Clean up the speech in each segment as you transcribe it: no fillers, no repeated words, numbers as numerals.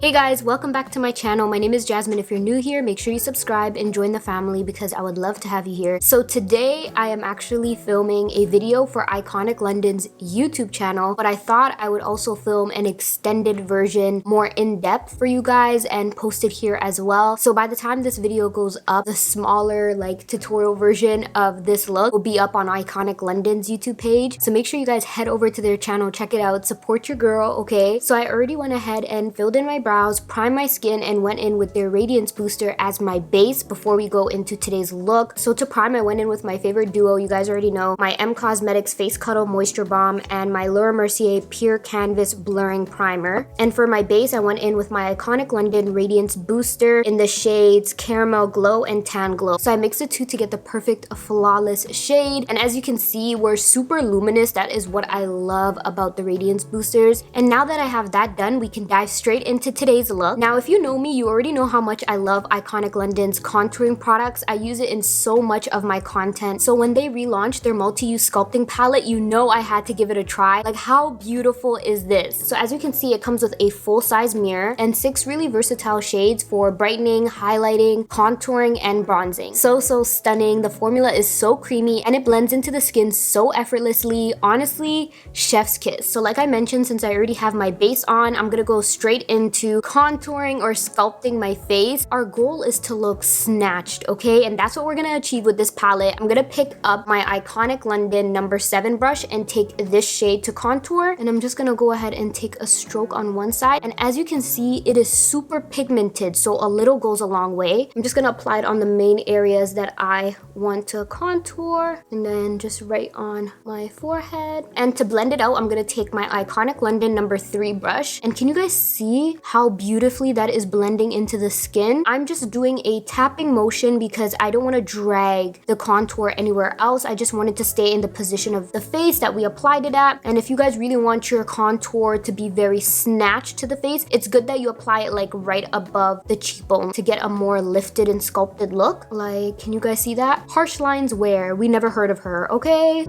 Hey guys, welcome back to my channel. My name is Jasmine. If you're new here, make sure you subscribe and join the family because I would love to have you here. So today I am actually filming a video for Iconic London's YouTube channel, but I thought I would also film an extended version more in depth for you guys and post it here as well. So by the time this video goes up, the smaller tutorial version of this look will be up on Iconic London's YouTube page. So make sure you guys head over to their channel, check it out, support your girl, okay? So I already went ahead and filled in my brows, primed my skin, and went in with their radiance booster as my base before we go into today's look. So to prime, I went in with my favorite duo, you guys already know, my M Cosmetics Face Cuddle Moisture Balm and my Laura Mercier Pure Canvas Blurring Primer. And for my base, I went in with my Iconic London Radiance Booster in the shades Caramel Glow and Tan Glow. So I mixed the two to get the perfect flawless shade. And as you can see, we're super luminous. That is what I love about the radiance boosters. And now that I have that done, we can dive straight into today's look. Now, if you know me, you already know how much I love Iconic London's contouring products. I use it in so much of my content. So when they relaunched their multi-use sculpting palette, you know I had to give it a try. Like, how beautiful is this? So as you can see, it comes with a full-size mirror and 6 really versatile shades for brightening, highlighting, contouring, and bronzing. So stunning. The formula is so creamy and it blends into the skin so effortlessly. Honestly, chef's kiss. So like I mentioned, since I already have my base on, I'm gonna go straight into contouring or sculpting my face. Our goal is to look snatched, okay? And that's what we're gonna achieve with this palette. I'm gonna pick up my Iconic London number 7 brush and take this shade to contour. And I'm just gonna go ahead and take a stroke on one side. And as you can see, it is super pigmented, so a little goes a long way. I'm just gonna apply it on the main areas that I want to contour, and then just right on my forehead. And to blend it out, I'm gonna take my Iconic London number 3 brush. And can you guys see how beautifully that is blending into the skin? I'm just doing a tapping motion because I don't want to drag the contour anywhere else. I just wanted to stay in the position of the face that we applied it at. And if you guys really want your contour to be very snatched to the face, it's good that you apply it like right above the cheekbone to get a more lifted and sculpted look. Like, can you guys see that? Harsh lines where we never heard of her, okay?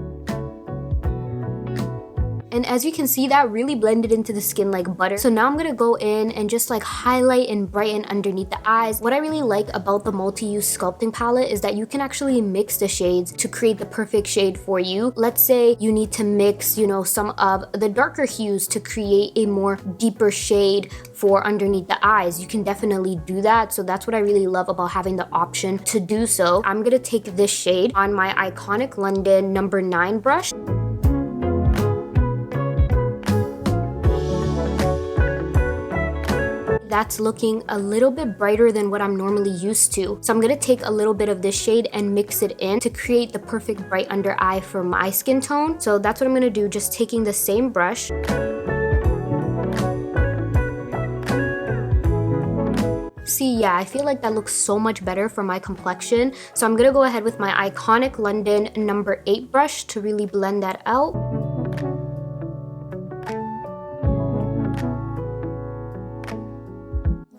And as you can see, that really blended into the skin like butter. So now I'm gonna go in and just like highlight and brighten underneath the eyes. What I really like about the multi-use sculpting palette is that you can actually mix the shades to create the perfect shade for you. Let's say you need to mix, you know, some of the darker hues to create a more deeper shade for underneath the eyes. You can definitely do that. So that's what I really love about having the option to do so. I'm gonna take this shade on my Iconic London number 9 brush. That's looking a little bit brighter than what I'm normally used to. So I'm gonna take a little bit of this shade and mix it in to create the perfect bright under eye for my skin tone. So that's what I'm gonna do, just taking the same brush. See, yeah, I feel like that looks so much better for my complexion. So I'm gonna go ahead with my Iconic London number 8 brush to really blend that out.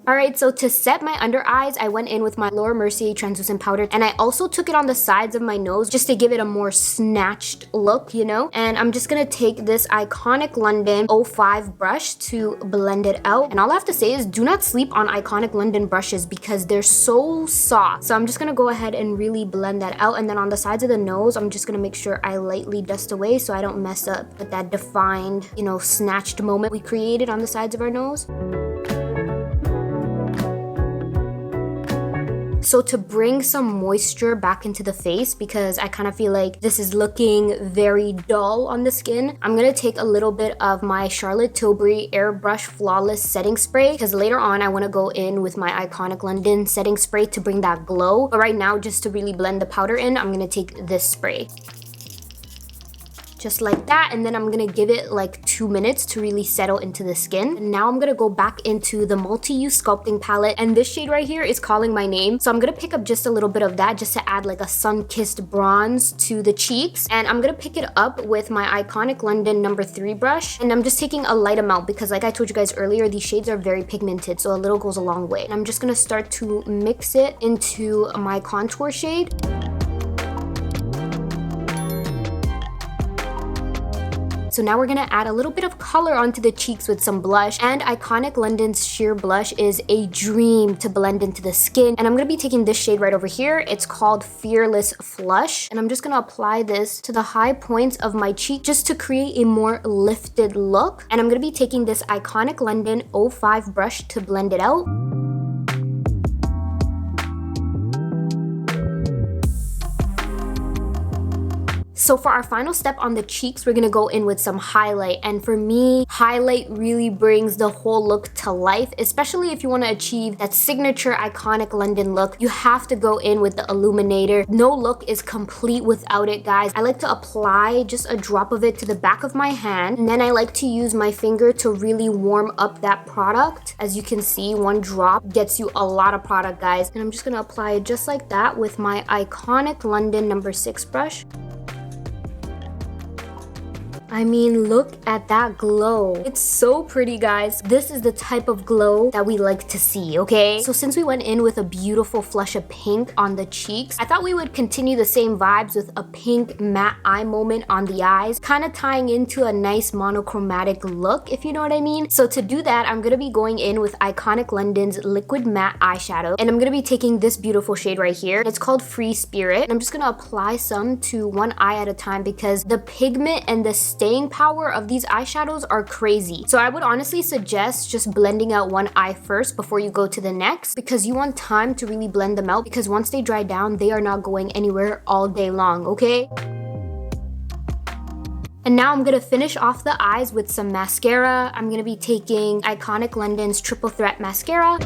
Alright, so to set my under eyes, I went in with my Laura Mercier translucent powder, and I also took it on the sides of my nose just to give it a more snatched look, you know? And I'm just gonna take this Iconic London 05 brush to blend it out. And all I have to say is do not sleep on Iconic London brushes because they're so soft. So I'm just gonna go ahead and really blend that out. And then on the sides of the nose, I'm just gonna make sure I lightly dust away so I don't mess up with that defined, you know, snatched moment we created on the sides of our nose. So to bring some moisture back into the face, because I kind of feel like this is looking very dull on the skin, I'm gonna take a little bit of my Charlotte Tilbury Airbrush Flawless Setting Spray, because later on I want to go in with my Iconic London setting spray to bring that glow. But right now, just to really blend the powder in, I'm gonna take this spray. Just like that, and then I'm gonna give it like 2 minutes to really settle into the skin. And now I'm gonna go back into the multi-use sculpting palette, and this shade right here is Calling My Name. So I'm gonna pick up just a little bit of that just to add like a sun-kissed bronze to the cheeks. And I'm gonna pick it up with my Iconic London number 3 brush, and I'm just taking a light amount because like I told you guys earlier, these shades are very pigmented, so a little goes a long way. And I'm just gonna start to mix it into my contour shade. So now we're gonna add a little bit of color onto the cheeks with some blush, and Iconic London's sheer blush is a dream to blend into the skin. And I'm gonna be taking this shade right over here. It's called Fearless Flush, and I'm just gonna apply this to the high points of my cheek just to create a more lifted look. And I'm gonna be taking this Iconic London 05 brush to blend it out. So for our final step on the cheeks, we're gonna go in with some highlight. And for me, highlight really brings the whole look to life, especially if you wanna achieve that signature Iconic London look. You have to go in with the illuminator. No look is complete without it, guys. I like to apply just a drop of it to the back of my hand, and then I like to use my finger to really warm up that product. As you can see, one drop gets you a lot of product, guys. And I'm just gonna apply it just like that with my Iconic London number 6 brush. I mean, look at that glow. It's so pretty, guys. This is the type of glow that we like to see, okay? So since we went in with a beautiful flush of pink on the cheeks, I thought we would continue the same vibes with a pink matte eye moment on the eyes, kind of tying into a nice monochromatic look, if you know what I mean. So to do that, I'm gonna be going in with Iconic London's liquid matte eyeshadow, and I'm gonna be taking this beautiful shade right here. It's called Free Spirit. And I'm just gonna apply some to one eye at a time because the pigment and the staying power of these eyeshadows are crazy. So I would honestly suggest just blending out one eye first before you go to the next, because you want time to really blend them out, because once they dry down, they are not going anywhere all day long, okay? And now I'm gonna finish off the eyes with some mascara. I'm gonna be taking Iconic London's Triple Threat Mascara.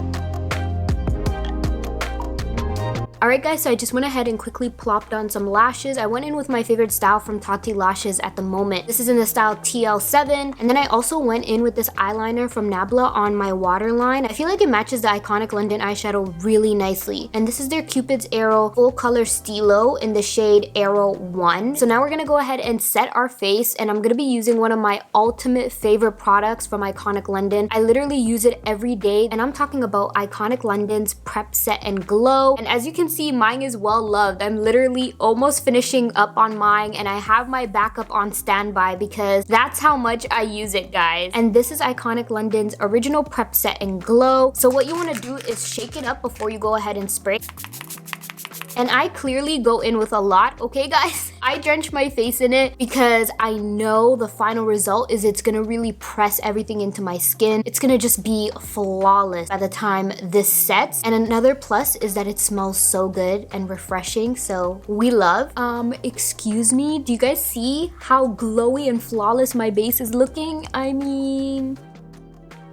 Alright guys, so I just went ahead and quickly plopped on some lashes. I went in with my favorite style from Tati Lashes at the moment. This is in the style TL7. And then I also went in with this eyeliner from Nabla on my waterline. I feel like it matches the Iconic London eyeshadow really nicely. And this is their Cupid's Arrow Full Color Stilo in the shade Arrow 1. So now we're gonna go ahead and set our face, and I'm gonna be using one of my ultimate favorite products from Iconic London. I literally use it every day, and I'm talking about Iconic London's Prep Set and Glow. And as you can see, mine is well loved. I'm literally almost finishing up on mine, and I have my backup on standby because that's how much I use it, guys. And this is Iconic London's original Prep Set and Glow. So what you want to do is shake it up before you go ahead and spray. And I clearly go in with a lot, okay guys? I drench my face in it because I know the final result is it's gonna really press everything into my skin. It's gonna just be flawless by the time this sets. And another plus is that it smells so good and refreshing, so we love. Excuse me, do you guys see how glowy and flawless my base is looking? I mean,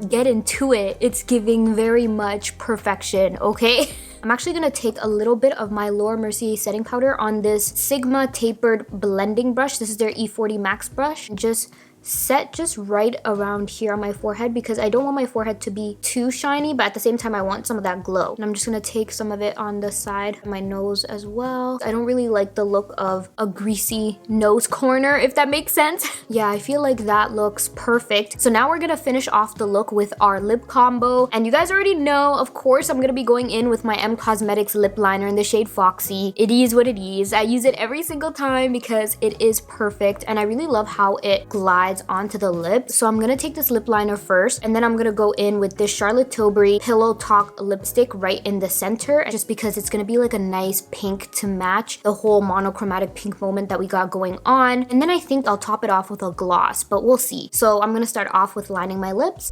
get into it. It's giving very much perfection, okay? I'm actually gonna take a little bit of my Laura Mercier setting powder on this Sigma tapered blending brush. This is their E40 Max brush. Just set just right around here on my forehead because I don't want my forehead to be too shiny, but at the same time I want some of that glow. And I'm just gonna take some of it on the side of my nose as well. I don't really like the look of a greasy nose corner, if that makes sense. Yeah, I feel like that looks perfect. So now we're gonna finish off the look with our lip combo. And you guys already know, of course, I'm gonna be going in with my M Cosmetics lip liner in the shade Foxy. It is what it is. I use it every single time because it is perfect, and I really love how it glides onto the lip. So I'm gonna take this lip liner first, and then I'm gonna go in with this Charlotte Tilbury Pillow Talk lipstick right in the center, just because it's gonna be like a nice pink to match the whole monochromatic pink moment that we got going on. And then I think I'll top it off with a gloss, but we'll see. So I'm gonna start off with lining my lips.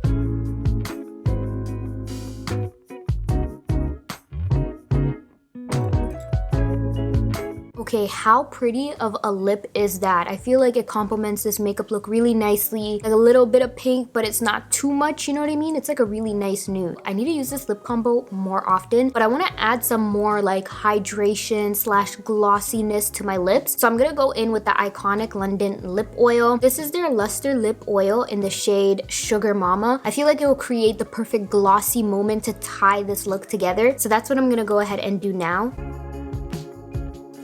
Okay, how pretty of a lip is that? I feel like it complements this makeup look really nicely. Like a little bit of pink, but it's not too much, you know what I mean? It's like a really nice nude. I need to use this lip combo more often, but I want to add some more like hydration slash glossiness to my lips. So I'm gonna go in with the Iconic London lip oil. This is their Luster lip oil in the shade Sugar Mama. I feel like it will create the perfect glossy moment to tie this look together. So that's what I'm gonna go ahead and do now.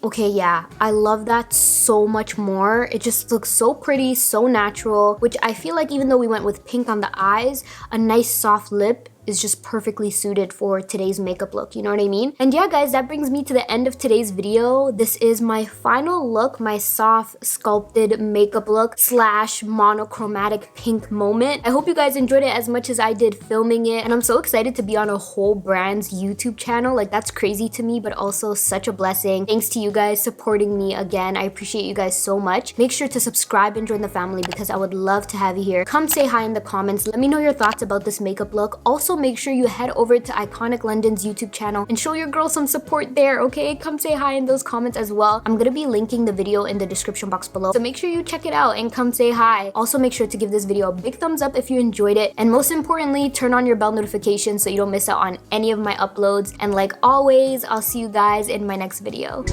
Okay, yeah, I love that so much more. It just looks so pretty, so natural, which I feel like even though we went with pink on the eyes, a nice soft lip is just perfectly suited for today's makeup look, you know what I mean? And yeah guys, that brings me to the end of today's video. This is my final look, my soft sculpted makeup look slash monochromatic pink moment. I hope you guys enjoyed it as much as I did filming it, and I'm so excited to be on a whole brand's YouTube channel. Like, that's crazy to me, but also such a blessing. Thanks to you guys supporting me again. I appreciate you guys so much. Make sure to subscribe and join the family because I would love to have you here. Come say hi in the comments. Let me know your thoughts about this makeup look. Also, make sure you head over to Iconic London's YouTube channel and show your girl some support there, okay? Come say hi in those comments as well. I'm gonna be linking the video in the description box below, so make sure you check it out and come say hi. Also, make sure to give this video a big thumbs up if you enjoyed it, and most importantly, turn on your bell notifications so you don't miss out on any of my uploads. And like always, I'll see you guys in my next video.